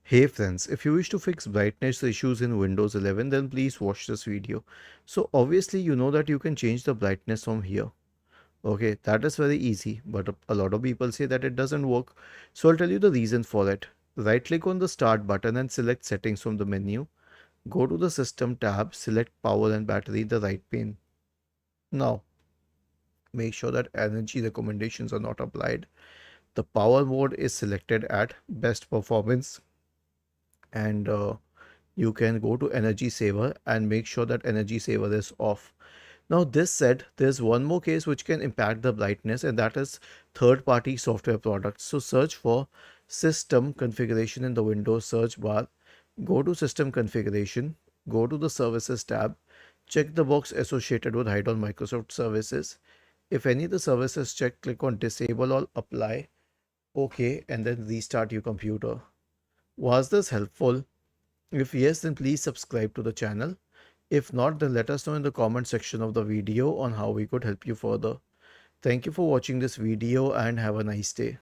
Hey friends, if you wish to fix brightness issues in Windows 11, then please watch this video. So obviously you know that you can change the brightness from here. Okay, that is very easy, but a lot of people say that it doesn't work. So I'll tell you the reason for it. Right click on the start button and select settings from the menu. Go to the system tab, select power and battery in the right pane. Now make sure that energy recommendations are not applied. The power mode is selected at best performance and you can go to energy saver and make sure that energy saver is off. Now this said, there's one more case which can impact the brightness, and that is third party software products. So search for system configuration in the Windows search bar, go to system configuration, go to the services tab, check the box associated with hide on Microsoft services. If any of the services checked, click on disable or apply, okay, and then restart your computer. Was this helpful? If yes, then please subscribe to the channel. If not, then let us know in the comment section of the video on how we could help you further. Thank you for watching this video and have a nice day.